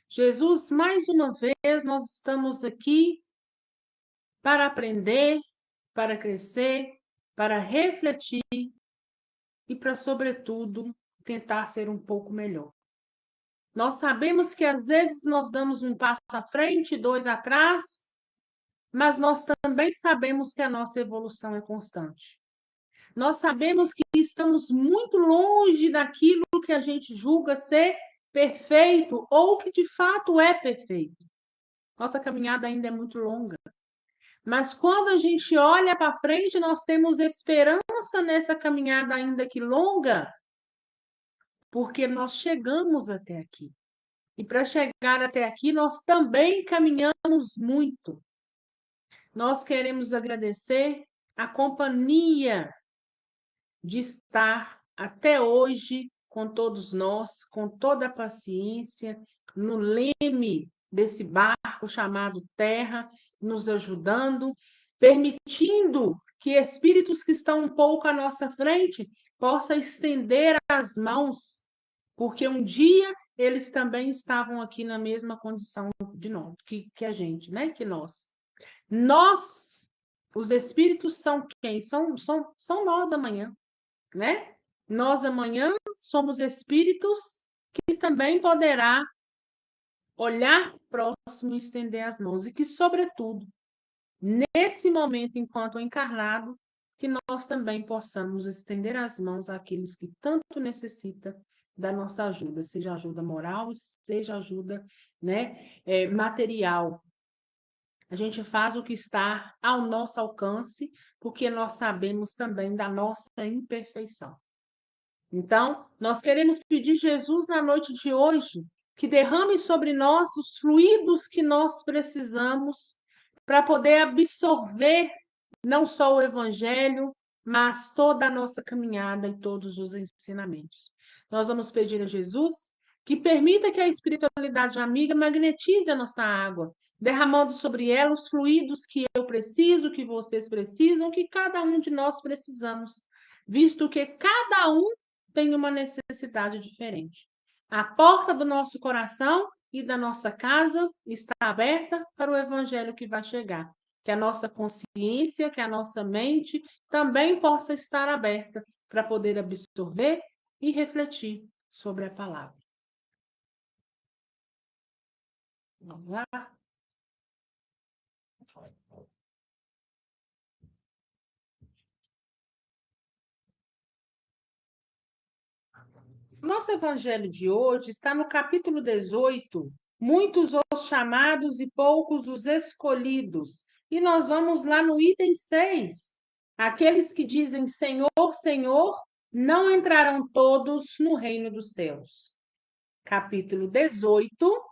Jesus, mais uma vez nós estamos aqui para aprender, para crescer, para refletir e para, sobretudo, tentar ser um pouco melhor. Nós sabemos que às vezes nós damos um passo à frente, dois atrás, mas nós também sabemos que a nossa evolução é constante. Nós sabemos que estamos muito longe daquilo que a gente julga ser perfeito ou que de fato é perfeito. Nossa caminhada ainda é muito longa. Mas quando a gente olha para frente, nós temos esperança nessa caminhada ainda que longa, porque nós chegamos até aqui. E para chegar até aqui, nós também caminhamos muito. Nós queremos agradecer a companhia de estar até hoje com todos nós, com toda a paciência, no leme desse barco chamado Terra, nos ajudando, permitindo que espíritos que estão um pouco à nossa frente possam estender as mãos, porque um dia eles também estavam aqui na mesma condição de nós, que a gente, né? Que nós. Nós, os espíritos são quem? São nós amanhã, né? Nós amanhã somos espíritos que também poderá olhar próximo e estender as mãos e que, sobretudo, nesse momento, enquanto encarnado, que nós também possamos estender as mãos àqueles que tanto necessitam da nossa ajuda, seja ajuda moral, seja ajuda, né, material. A gente faz o que está ao nosso alcance, porque nós sabemos também da nossa imperfeição. Então, nós queremos pedir Jesus na noite de hoje que derrame sobre nós os fluidos que nós precisamos para poder absorver não só o Evangelho, mas toda a nossa caminhada e todos os ensinamentos. Nós vamos pedir a Jesus que permita que a espiritualidade amiga magnetize a nossa água, derramando sobre ela os fluidos que eu preciso, que vocês precisam, que cada um de nós precisamos, visto que cada um tem uma necessidade diferente. A porta do nosso coração e da nossa casa está aberta para o evangelho que vai chegar. Que a nossa consciência, que a nossa mente também possa estar aberta para poder absorver e refletir sobre a palavra. Vamos lá? Nosso evangelho de hoje está no capítulo 18, muitos os chamados e poucos os escolhidos. E nós vamos lá no item 6. Aqueles que dizem Senhor, Senhor, não entrarão todos no reino dos céus. Capítulo 18,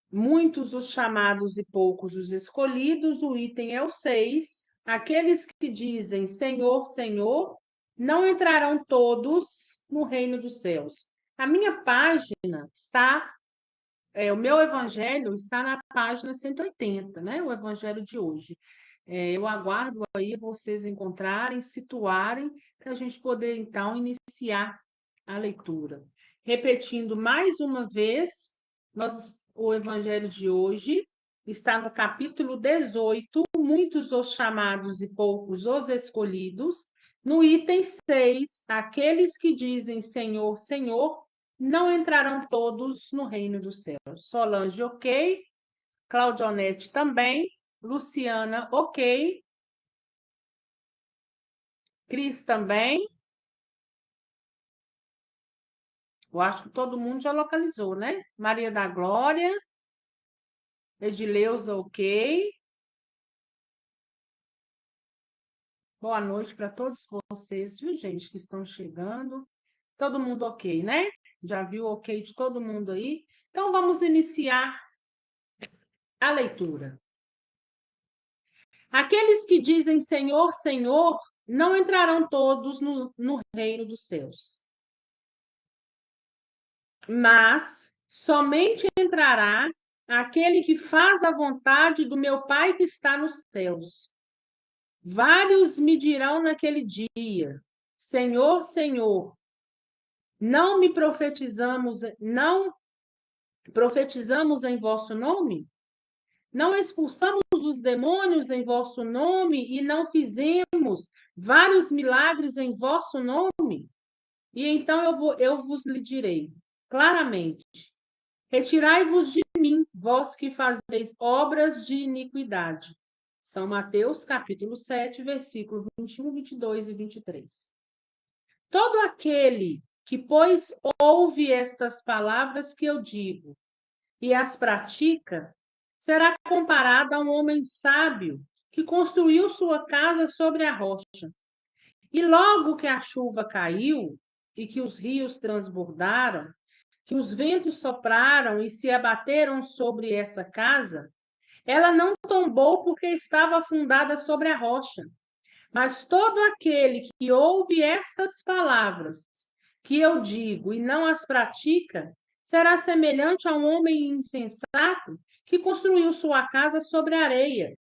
muitos os chamados e poucos os escolhidos. O item é o 6. Aqueles que dizem Senhor, Senhor, não entrarão todos no reino dos céus. A minha página está, o meu evangelho está na página 180, né? O evangelho de hoje. Eu aguardo aí vocês encontrarem, situarem, para a gente poder, então, iniciar a leitura. Repetindo mais uma vez, o evangelho de hoje está no capítulo 18, muitos os chamados e poucos os escolhidos. No item 6, aqueles que dizem Senhor, Senhor, não entrarão todos no reino dos céus. Solange, ok. Claudionete também. Luciana, ok. Cris também. Eu acho que todo mundo já localizou, né? Maria da Glória. Edileuza, ok. Boa noite para todos vocês, viu, gente, que estão chegando. Todo mundo ok, né? Já viu o ok de todo mundo aí? Então, vamos iniciar a leitura. Aqueles que dizem Senhor, Senhor, não entrarão todos no reino dos céus. Mas somente entrará aquele que faz a vontade do meu Pai que está nos céus. Vários me dirão naquele dia, Senhor, Senhor, não Profetizamos em vosso nome? Não expulsamos os demônios em vosso nome e não fizemos vários milagres em vosso nome? E então eu vos lhe direi claramente: retirai-vos de mim, vós que fazeis obras de iniquidade. São Mateus, capítulo 7, versículo 21, 22 e 23. Todo aquele que, pois, ouve estas palavras que eu digo e as pratica, será comparado a um homem sábio que construiu sua casa sobre a rocha. E logo que a chuva caiu e que os rios transbordaram, que os ventos sopraram e se abateram sobre essa casa, ela não tombou porque estava fundada sobre a rocha. Mas todo aquele que ouve estas palavras que eu digo e não as pratica, será semelhante a um homem insensato que construiu sua casa sobre a areia.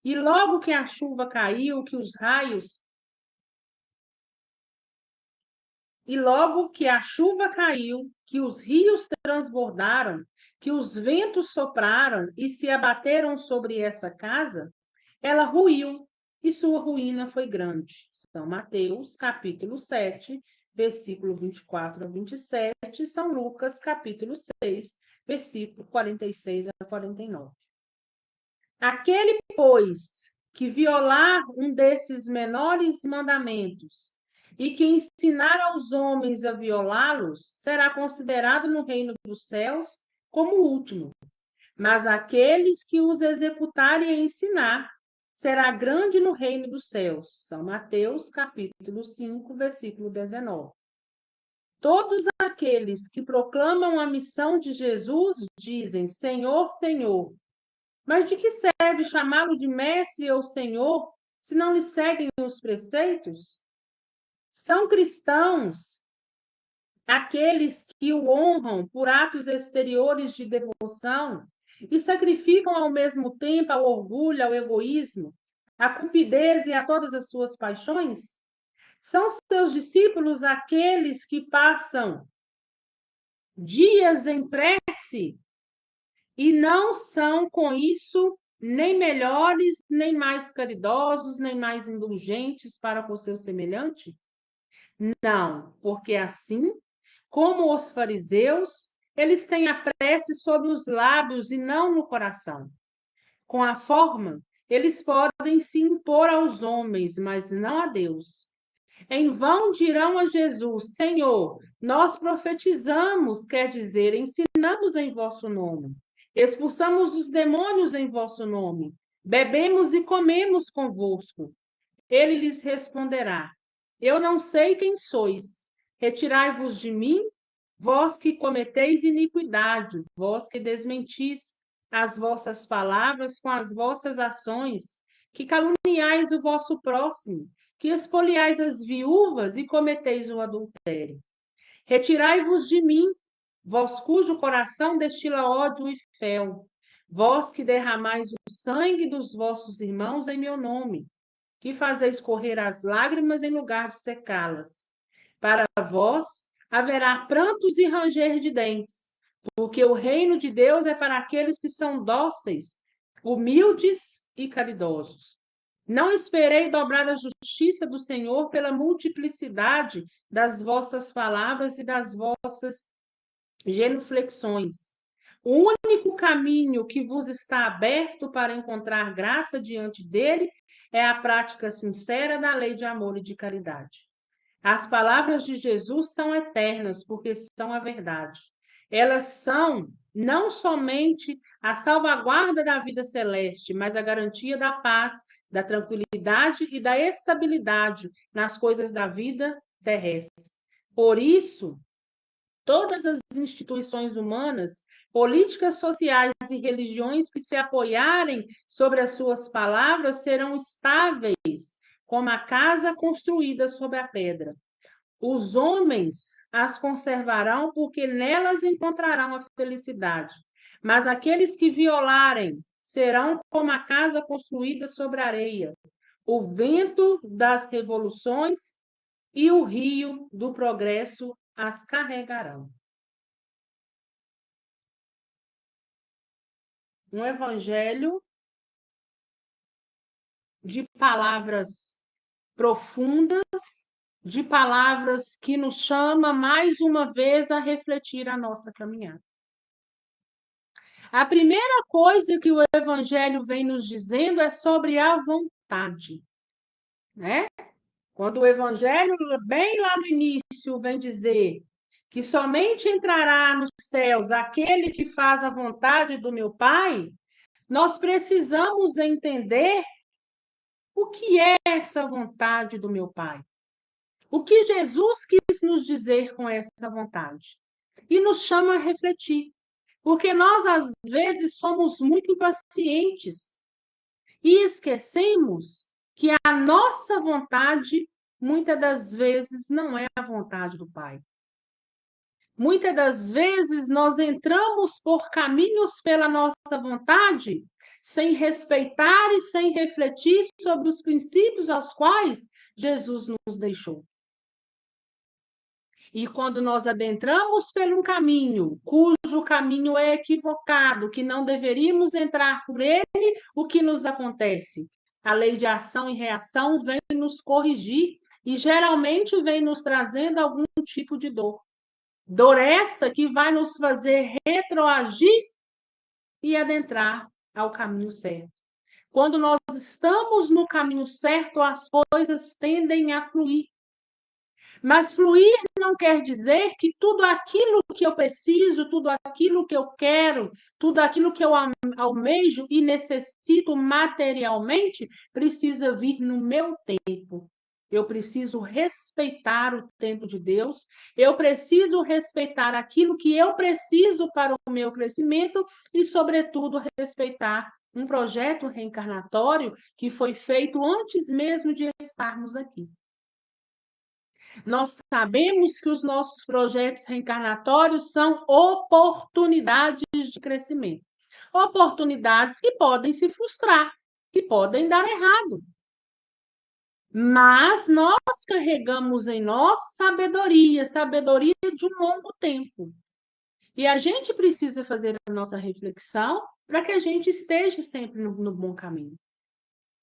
E logo que a chuva caiu, que os raios E logo que a chuva caiu, que os rios transbordaram, que os ventos sopraram e se abateram sobre essa casa, ela ruiu e sua ruína foi grande. São Mateus, capítulo 7, versículo 24 a 27, São Lucas, capítulo 6, versículo 46 a 49. Aquele, pois, que violar um desses menores mandamentos e que ensinar aos homens a violá-los, será considerado no reino dos céus como o último. Mas aqueles que os executarem e ensinar, será grande no reino dos céus. São Mateus, capítulo 5, versículo 19. Todos aqueles que proclamam a missão de Jesus dizem: Senhor, Senhor. Mas de que serve chamá-lo de mestre ou senhor, se não lhe seguem os preceitos? São cristãos aqueles que o honram por atos exteriores de devoção e sacrificam ao mesmo tempo ao orgulho, ao egoísmo, à cupidez e a todas as suas paixões? São seus discípulos aqueles que passam dias em prece e não são, com isso, nem melhores, nem mais caridosos, nem mais indulgentes para com o seu semelhante? Não, porque assim como os fariseus, eles têm a prece sobre os lábios e não no coração. Com a forma, eles podem se impor aos homens, mas não a Deus. Em vão dirão a Jesus: Senhor, nós profetizamos, quer dizer, ensinamos em vosso nome, expulsamos os demônios em vosso nome, bebemos e comemos convosco. Ele lhes responderá: Eu não sei quem sois. Retirai-vos de mim, vós que cometeis iniquidade, vós que desmentis as vossas palavras com as vossas ações, que caluniais o vosso próximo, que expoliais as viúvas e cometeis o adultério. Retirai-vos de mim, vós cujo coração destila ódio e fel, vós que derramais o sangue dos vossos irmãos em meu nome, que fazeis correr as lágrimas em lugar de secá-las. Para vós haverá prantos e ranger de dentes, porque o reino de Deus é para aqueles que são dóceis, humildes e caridosos. Não esperei dobrar a justiça do Senhor pela multiplicidade das vossas palavras e das vossas genuflexões. O único caminho que vos está aberto para encontrar graça diante dele é a prática sincera da lei de amor e de caridade. As palavras de Jesus são eternas, porque são a verdade. Elas são não somente a salvaguarda da vida celeste, mas a garantia da paz, da tranquilidade e da estabilidade nas coisas da vida terrestre. Por isso, todas as instituições humanas, políticas sociais e religiões que se apoiarem sobre as suas palavras serão estáveis, como a casa construída sobre a pedra. Os homens as conservarão porque nelas encontrarão a felicidade. Mas aqueles que violarem serão como a casa construída sobre a areia. O vento das revoluções e o rio do progresso as carregarão. um evangelho de palavras profundas, de palavras que nos chama mais uma vez a refletir a nossa caminhada. A primeira coisa que o evangelho vem nos dizendo é sobre a vontade, né? Quando o evangelho, bem lá no início, vem dizer que somente entrará nos céus aquele que faz a vontade do meu Pai, nós precisamos entender o que é essa vontade do meu Pai. O que Jesus quis nos dizer com essa vontade? E nos chama a refletir. Porque nós, às vezes, somos muito impacientes e esquecemos que a nossa vontade, muitas das vezes, não é a vontade do Pai. Muitas das vezes, nós entramos por caminhos pela nossa vontade, sem respeitar e sem refletir sobre os princípios aos quais Jesus nos deixou. E quando nós adentramos por um caminho, cujo caminho é equivocado, que não deveríamos entrar por ele, o que nos acontece? A lei de ação e reação vem nos corrigir e geralmente vem nos trazendo algum tipo de dor. Dor essa que vai nos fazer retroagir e adentrar ao caminho certo. Quando nós estamos no caminho certo, as coisas tendem a fluir. Mas fluir não quer dizer que tudo aquilo que eu preciso, tudo aquilo que eu quero, tudo aquilo que eu almejo e necessito materialmente precisa vir no meu tempo. Eu preciso respeitar o tempo de Deus, eu preciso respeitar aquilo que eu preciso para o meu crescimento e, sobretudo, respeitar um projeto reencarnatório que foi feito antes mesmo de estarmos aqui. Nós sabemos que os nossos projetos reencarnatórios são oportunidades de crescimento. Oportunidades que podem se frustrar, que podem dar errado. Mas nós carregamos em nós sabedoria, sabedoria de um longo tempo. E a gente precisa fazer a nossa reflexão para que a gente esteja sempre no bom caminho.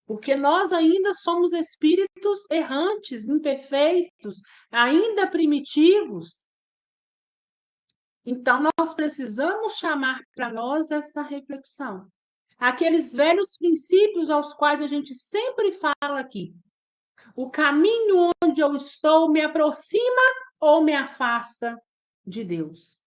Porque nós ainda somos espíritos errantes, imperfeitos, ainda primitivos. Então, nós precisamos chamar para nós essa reflexão. Aqueles velhos princípios aos quais a gente sempre fala aqui. O caminho onde eu estou me aproxima ou me afasta de Deus?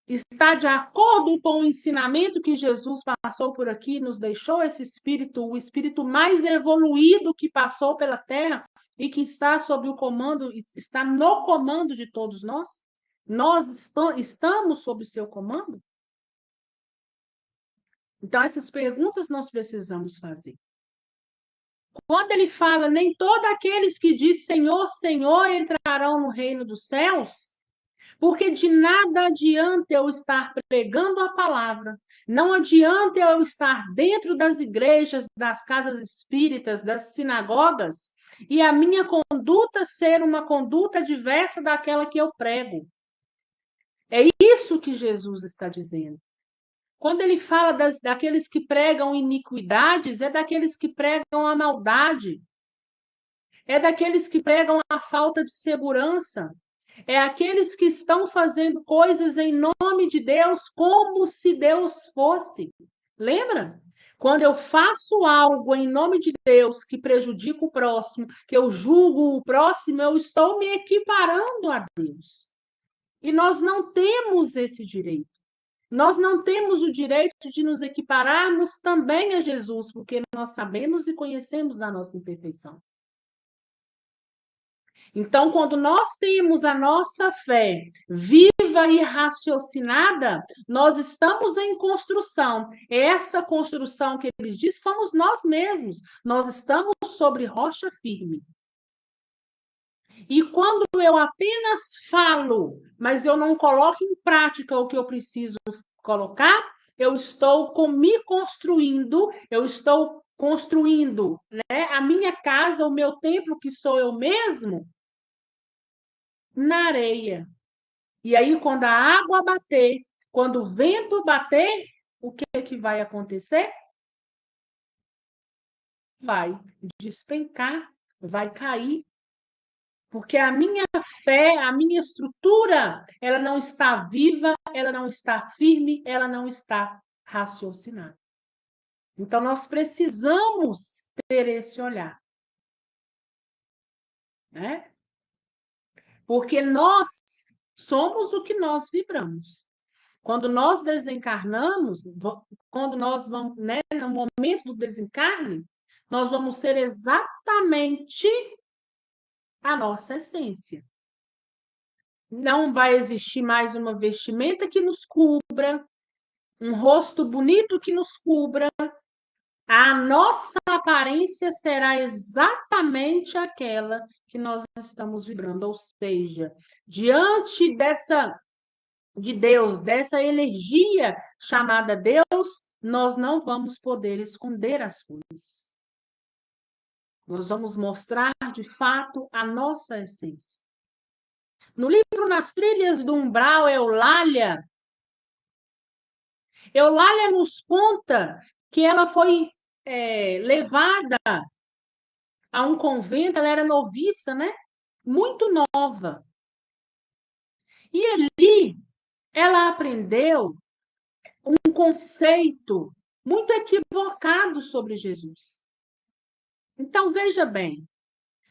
Está de acordo com o ensinamento que Jesus passou por aqui, nos deixou esse espírito, o espírito mais evoluído que passou pela Terra e que está sob o comando, está no comando de todos nós? Nós estamos sob o seu comando? Então, essas perguntas nós precisamos fazer. Quando ele fala, nem todos aqueles que diz Senhor, Senhor entrarão no reino dos céus, porque de nada adianta eu estar pregando a palavra, não adianta eu estar dentro das igrejas, das casas espíritas, das sinagogas, e a minha conduta ser uma conduta diversa daquela que eu prego. É isso que Jesus está dizendo. Quando ele fala daqueles que pregam iniquidades, é daqueles que pregam a maldade, é daqueles que pregam a falta de segurança, é aqueles que estão fazendo coisas em nome de Deus como se Deus fosse. Lembra? Quando eu faço algo em nome de Deus que prejudica o próximo, que eu julgo o próximo, eu estou me equiparando a Deus. E nós não temos esse direito. Nós não temos o direito de nos equipararmos também a Jesus, porque nós sabemos e conhecemos da nossa imperfeição. Então, quando nós temos a nossa fé viva e raciocinada, nós estamos em construção. Essa construção que ele diz somos nós mesmos. Nós estamos sobre rocha firme. E quando eu apenas falo, mas eu não coloco em prática o que eu preciso colocar, eu estou me construindo, eu estou construindo, né, a minha casa, o meu templo, que sou eu mesmo, na areia. E aí, quando a água bater, quando o vento bater, o que vai acontecer? Vai despencar, vai cair, porque a minha fé, a minha estrutura, ela não está viva, ela não está firme, ela não está raciocinada. Então, nós precisamos ter esse olhar, né? Porque nós somos o que nós vibramos. Quando nós desencarnamos, quando nós vamos, né, no momento do desencarne, nós vamos ser exatamente a nossa essência. Não vai existir mais uma vestimenta que nos cubra, um rosto bonito que nos cubra. A nossa aparência será exatamente aquela que nós estamos vibrando, ou seja, diante de Deus, dessa energia chamada Deus, nós não vamos poder esconder as coisas. Nós vamos mostrar, de fato, a nossa essência. No livro Nas Trilhas do Umbral, Eulália nos conta que ela foi levada a um convento, ela era noviça, né? Muito nova. E ali ela aprendeu um conceito muito equivocado sobre Jesus. Então, veja bem,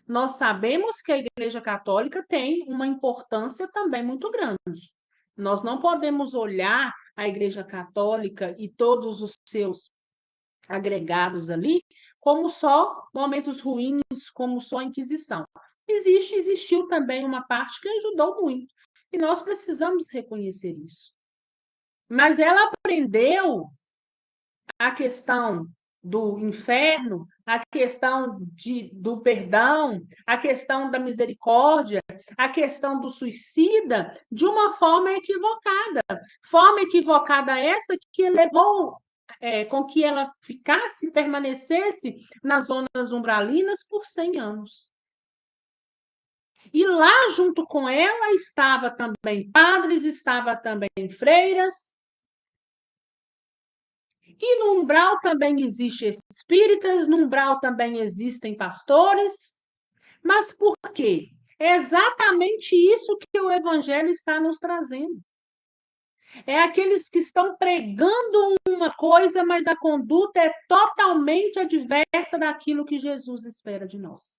nós sabemos que a Igreja Católica tem uma importância também muito grande. Nós não podemos olhar a Igreja Católica e todos os seus agregados ali como só momentos ruins, como só a Inquisição. Existiu também uma parte que ajudou muito. E nós precisamos reconhecer isso. Mas ela aprendeu a questão do inferno, a questão do perdão, a questão da misericórdia, a questão do suicida, de uma forma equivocada. Forma equivocada essa que levou com que ela permanecesse nas zonas umbralinas por 100 anos. E lá, junto com ela, estava também padres, estava também freiras, e no umbral também existem espíritas, no umbral também existem pastores. Mas por quê? É exatamente isso que o Evangelho está nos trazendo. É aqueles que estão pregando uma coisa, mas a conduta é totalmente adversa daquilo que Jesus espera de nós.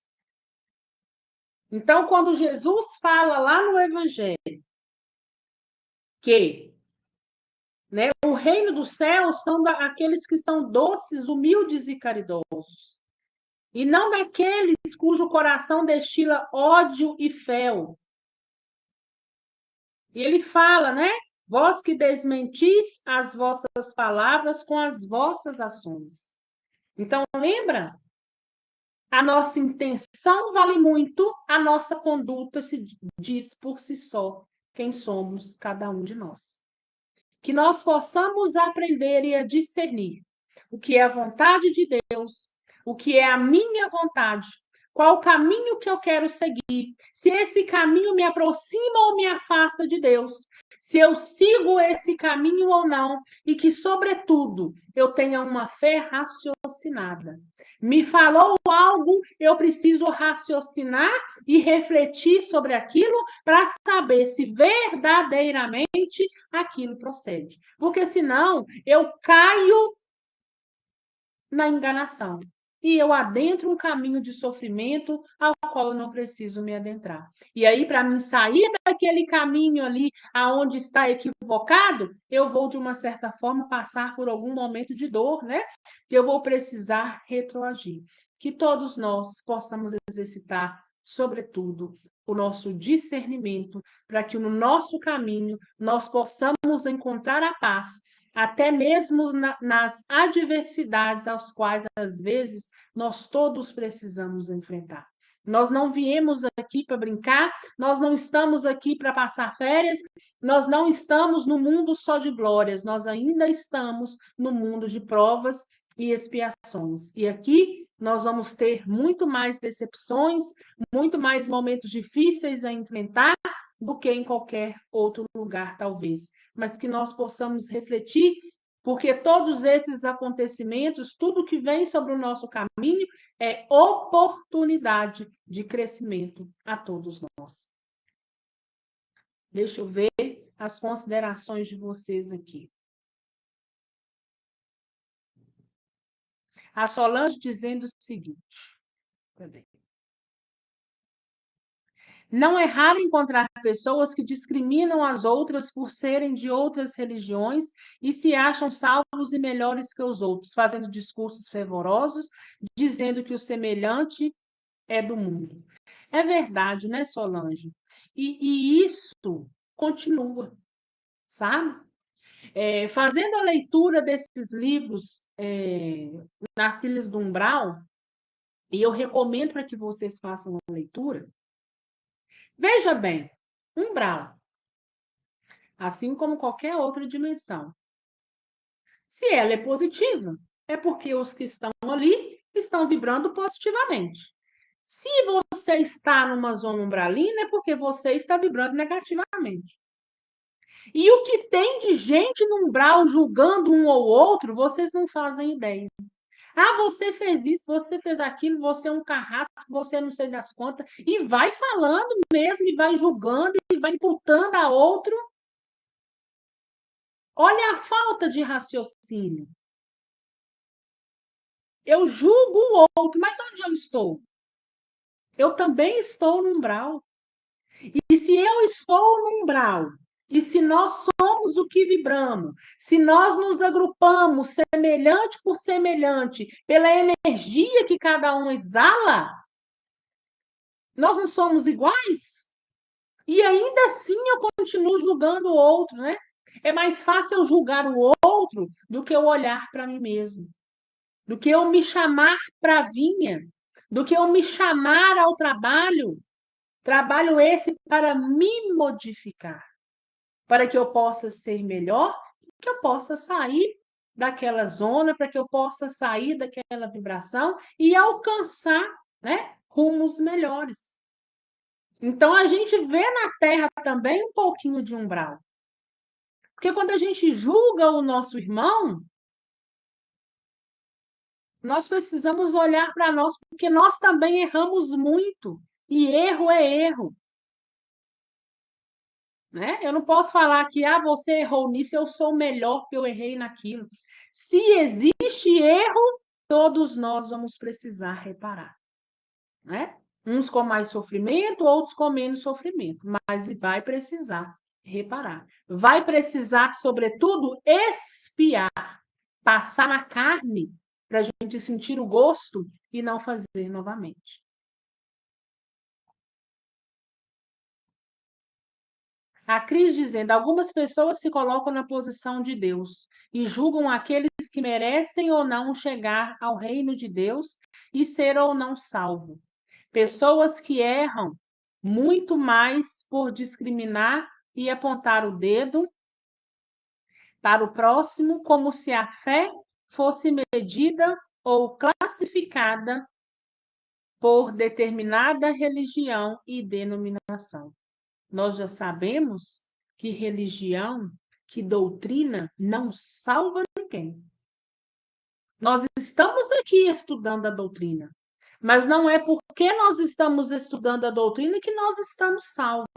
Então, quando Jesus fala lá no Evangelho que o reino dos céus são aqueles que são doces, humildes e caridosos, e não daqueles cujo coração destila ódio e fel. E ele fala, né? Vós que desmentis as vossas palavras com as vossas ações. Então, lembra? A nossa intenção vale muito, a nossa conduta se diz por si só quem somos cada um de nós. Que nós possamos aprender e a discernir o que é a vontade de Deus, o que é a minha vontade, qual o caminho que eu quero seguir, se esse caminho me aproxima ou me afasta de Deus, se eu sigo esse caminho ou não, e que, sobretudo, eu tenha uma fé raciocinada. Me falou algo, eu preciso raciocinar e refletir sobre aquilo para saber se verdadeiramente aquilo procede. Porque senão eu caio na enganação e eu adentro um caminho de sofrimento ao qual eu não preciso me adentrar. E aí, para mim sair daquele caminho ali aonde está equivocado, eu vou, de uma certa forma, passar por algum momento de dor, né? Que eu vou precisar retroagir. Que todos nós possamos exercitar, sobretudo, o nosso discernimento, para que no nosso caminho nós possamos encontrar a paz, até mesmo nas adversidades às quais, às vezes, nós todos precisamos enfrentar. Nós não viemos aqui para brincar, nós não estamos aqui para passar férias, nós não estamos no mundo só de glórias, nós ainda estamos no mundo de provas e expiações. E aqui nós vamos ter muito mais decepções, muito mais momentos difíceis a enfrentar do que em qualquer outro lugar, talvez. Mas que nós possamos refletir Porque todos esses acontecimentos, tudo que vem sobre o nosso caminho é oportunidade de crescimento a todos nós. Deixa eu ver as considerações de vocês aqui. A Solange dizendo o seguinte. Cadê? Não é raro encontrar pessoas que discriminam as outras por serem de outras religiões e se acham salvos e melhores que os outros, fazendo discursos fervorosos, dizendo que o semelhante é do mundo. É verdade, né, Solange? E isso continua, sabe? Fazendo a leitura desses livros, Nas Ilhas do Umbral, e eu recomendo para que vocês façam a leitura. Veja bem, umbral, assim como qualquer outra dimensão. Se ela é positiva, é porque os que estão ali estão vibrando positivamente. Se você está numa zona umbralina, é porque você está vibrando negativamente. E o que tem de gente no umbral julgando um ou outro, vocês não fazem ideia. Ah, você fez isso, você fez aquilo, você é um carrasco, você não sei das contas, e vai falando mesmo, e vai julgando, e vai imputando a outro. Olha a falta de raciocínio. Eu julgo o outro, mas onde eu estou? Eu também estou no umbral. E se eu estou no umbral, e se nós somos o que vibramos, se nós nos agrupamos semelhante por semelhante, pela energia que cada um exala, nós não somos iguais? E ainda assim eu continuo julgando o outro, né? É mais fácil eu julgar o outro do que eu olhar para mim mesmo, do que eu me chamar para a vinha, do que eu me chamar ao trabalho. Trabalho esse para me modificar, para que eu possa ser melhor, que eu possa sair daquela zona, para que eu possa sair daquela vibração e alcançar, né, rumos melhores. Então, a gente vê na Terra também um pouquinho de umbral. Porque quando a gente julga o nosso irmão, nós precisamos olhar para nós, porque nós também erramos muito. E erro é erro. Né? Eu não posso falar que você errou nisso, eu sou melhor porque eu errei naquilo. Se existe erro, todos nós vamos precisar reparar. Né? Uns com mais sofrimento, outros com menos sofrimento, mas vai precisar reparar. Vai precisar, sobretudo, expiar, passar na carne para a gente sentir o gosto e não fazer novamente. A Cris dizendo, algumas pessoas se colocam na posição de Deus e julgam aqueles que merecem ou não chegar ao reino de Deus e ser ou não salvo. Pessoas que erram muito mais por discriminar e apontar o dedo para o próximo, como se a fé fosse medida ou classificada por determinada religião e denominação. Nós já sabemos que religião, que doutrina não salva ninguém. Nós estamos aqui estudando a doutrina, mas não é porque nós estamos estudando a doutrina que nós estamos salvos.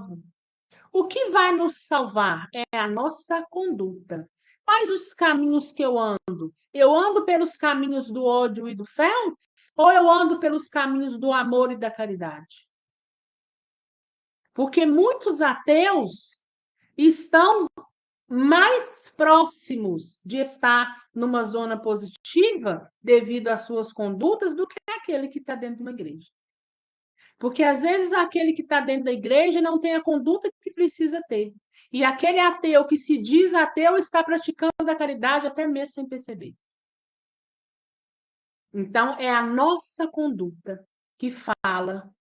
O que vai nos salvar é a nossa conduta. Quais os caminhos que eu ando? Eu ando pelos caminhos do ódio e do fel? Ou eu ando pelos caminhos do amor e da caridade? Porque muitos ateus estão mais próximos de estar numa zona positiva devido às suas condutas do que aquele que está dentro de uma igreja. Porque às vezes aquele que está dentro da igreja não tem a conduta que precisa ter. E aquele ateu que se diz ateu está praticando a caridade até mesmo sem perceber. Então, é a nossa conduta que fala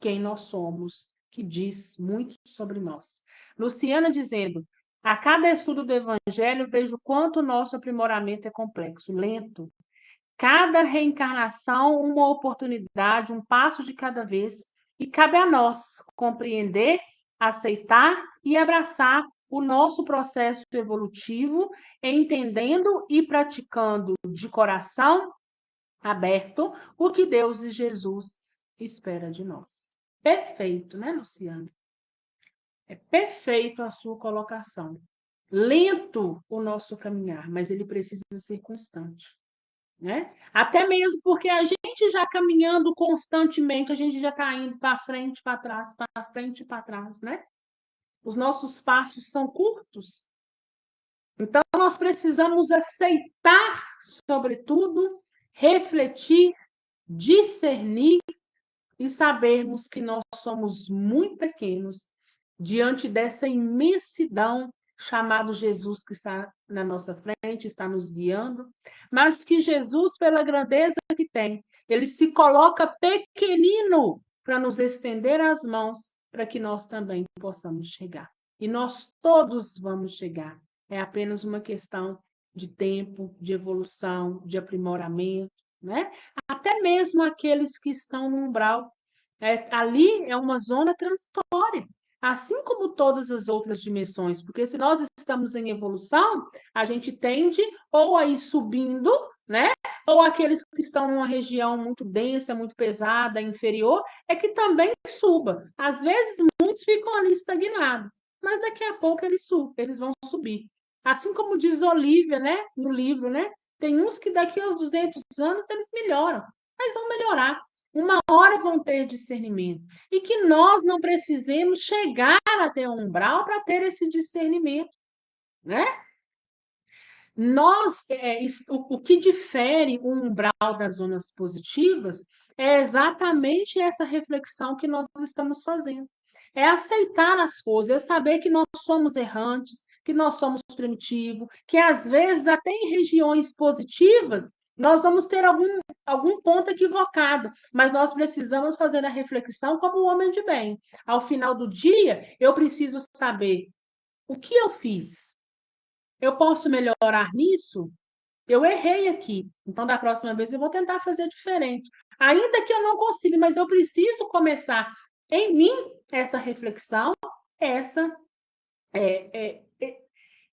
quem nós somos, que diz muito sobre nós. Luciana dizendo, a cada estudo do Evangelho vejo quanto o nosso aprimoramento é complexo, lento. Cada reencarnação, uma oportunidade, um passo de cada vez, e cabe a nós compreender, aceitar e abraçar o nosso processo evolutivo, entendendo e praticando de coração aberto o que Deus e Jesus espera de nós. Perfeito, né, Luciana? É perfeito a sua colocação. Lento o nosso caminhar, mas ele precisa ser constante, né? Até mesmo porque a gente já caminhando constantemente, a gente já está indo para frente, para trás, para frente e para trás, né? Os nossos passos são curtos. Então, nós precisamos aceitar, sobretudo, refletir, discernir e sabermos que nós somos muito pequenos diante dessa imensidão chamado Jesus que está na nossa frente, está nos guiando, mas que Jesus, pela grandeza que tem, ele se coloca pequenino para nos estender as mãos para que nós também possamos chegar. E nós todos vamos chegar. É apenas uma questão de tempo, de evolução, de aprimoramento, né? Até mesmo aqueles que estão no umbral. Ali é uma zona transitória, assim como todas as outras dimensões, porque se nós estamos em evolução, a gente tende ou a ir subindo, né? Ou aqueles que estão numa região muito densa, muito pesada, inferior, é que também suba. Às vezes, muitos ficam ali estagnados, mas daqui a pouco eles vão subir. Assim como diz Olivia, né, no livro, né? Tem uns que daqui aos 200 anos eles melhoram, mas vão melhorar. Uma hora vão ter discernimento. E que nós não precisemos chegar até o umbral para ter esse discernimento, né? O que difere o umbral das zonas positivas é exatamente essa reflexão que nós estamos fazendo. É aceitar as coisas, é saber que nós somos errantes, que nós somos primitivos, que às vezes até em regiões positivas nós vamos ter algum ponto equivocado, mas nós precisamos fazer a reflexão como um homem de bem. Ao final do dia, eu preciso saber o que eu fiz. Eu posso melhorar nisso? Eu errei aqui, então da próxima vez eu vou tentar fazer diferente. Ainda que eu não consiga, mas eu preciso começar em mim essa reflexão, essa,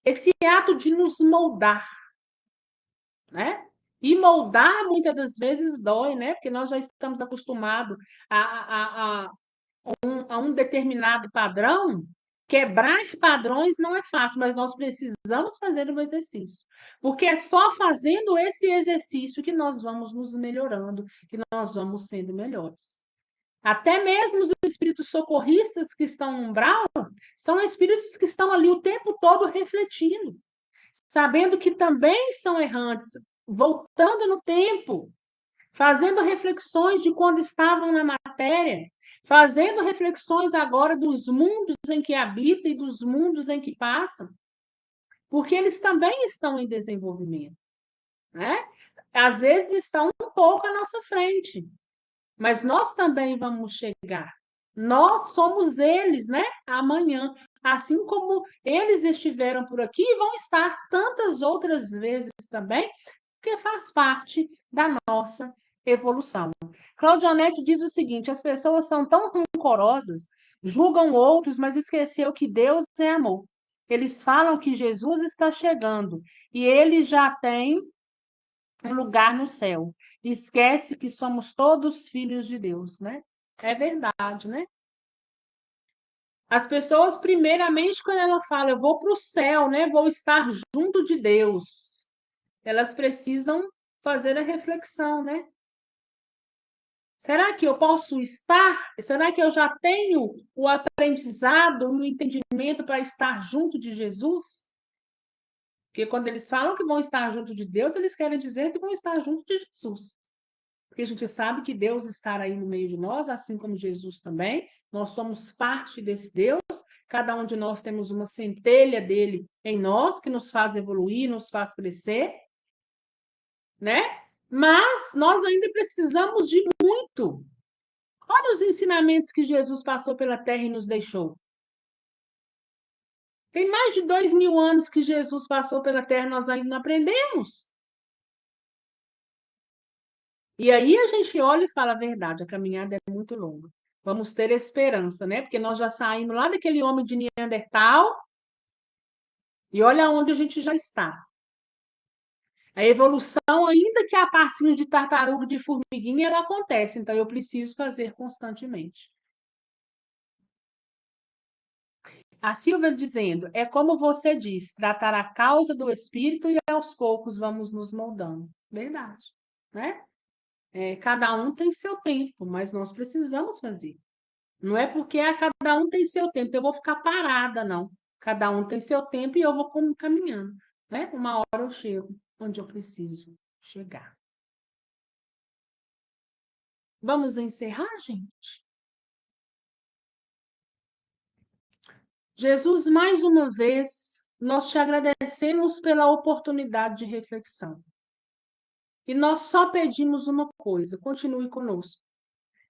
esse ato de nos moldar, né? E moldar muitas das vezes dói, né? Porque nós já estamos acostumados a um determinado padrão. Quebrar padrões não é fácil, mas nós precisamos fazer o exercício. Porque é só fazendo esse exercício que nós vamos nos melhorando, que nós vamos sendo melhores. Até mesmo os espíritos socorristas que estão no umbral são espíritos que estão ali o tempo todo refletindo, sabendo que também são errantes, voltando no tempo, fazendo reflexões de quando estavam na matéria, fazendo reflexões agora dos mundos em que habitam e dos mundos em que passam, porque eles também estão em desenvolvimento, né? Às vezes estão um pouco à nossa frente, mas nós também vamos chegar. Nós somos eles, né? Amanhã, assim como eles estiveram por aqui, vão estar tantas outras vezes também, porque faz parte da nossa evolução. Claudionete diz o seguinte: as pessoas são tão rancorosas, julgam outros, mas esqueceu que Deus é amor. Eles falam que Jesus está chegando e ele já tem um lugar no céu. Esquece que somos todos filhos de Deus, né? É verdade, né? As pessoas, primeiramente, quando ela fala, eu vou para o céu, né? Vou estar junto de Deus. Elas precisam fazer a reflexão, né? Será que eu posso estar? Será que eu já tenho o aprendizado, o entendimento para estar junto de Jesus? Porque quando eles falam que vão estar junto de Deus, eles querem dizer que vão estar junto de Jesus. Porque a gente sabe que Deus está aí no meio de nós, assim como Jesus também. Nós somos parte desse Deus. Cada um de nós temos uma centelha dele em nós, que nos faz evoluir, nos faz crescer, né? Mas nós ainda precisamos de muito. Olha os ensinamentos que Jesus passou pela terra e nos deixou. Tem mais de 2000 anos que Jesus passou pela terra e nós ainda não aprendemos. E aí a gente olha e fala a verdade, a caminhada é muito longa. Vamos ter esperança, né? Porque nós já saímos lá daquele homem de Neandertal E olha onde a gente já está. A evolução, ainda que a passinho de tartaruga, de formiguinha, ela acontece. Então, eu preciso fazer constantemente. A Silvia dizendo, é como você diz, tratar a causa do espírito e aos poucos vamos nos moldando. Verdade, né? Cada um tem seu tempo, mas nós precisamos fazer. Não é porque cada um tem seu tempo, eu vou ficar parada, não. Cada um tem seu tempo e eu vou caminhando, né? Uma hora eu chego onde eu preciso chegar. Vamos encerrar, gente? Jesus, mais uma vez, nós te agradecemos pela oportunidade de reflexão. E nós só pedimos uma coisa: continue conosco.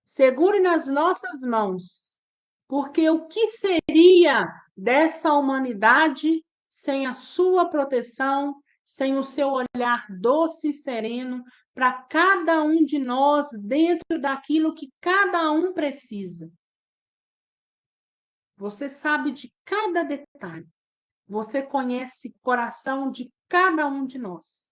Segure nas nossas mãos, porque o que seria dessa humanidade sem a sua proteção, sem o seu olhar doce e sereno para cada um de nós dentro daquilo que cada um precisa? Você sabe de cada detalhe. Você conhece o coração de cada um de nós.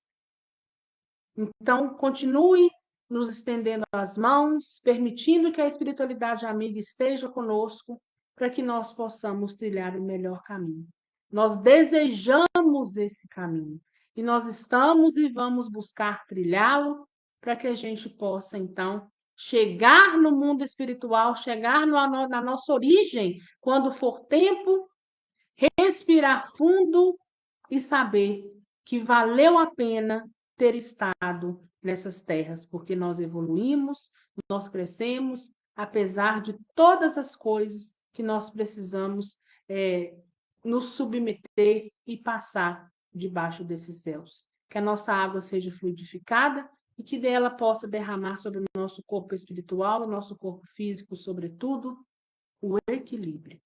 Então, continue nos estendendo as mãos, permitindo que a espiritualidade amiga esteja conosco, para que nós possamos trilhar o melhor caminho. Nós desejamos esse caminho e nós estamos e vamos buscar trilhá-lo para que a gente possa, então, chegar no mundo espiritual, chegar na nossa origem, quando for tempo, respirar fundo e saber que valeu a pena ter estado nessas terras, porque nós evoluímos, nós crescemos, apesar de todas as coisas que nós precisamos nos submeter e passar debaixo desses céus. Que a nossa água seja fluidificada e que dela possa derramar sobre o nosso corpo espiritual, o nosso corpo físico, sobretudo, o equilíbrio.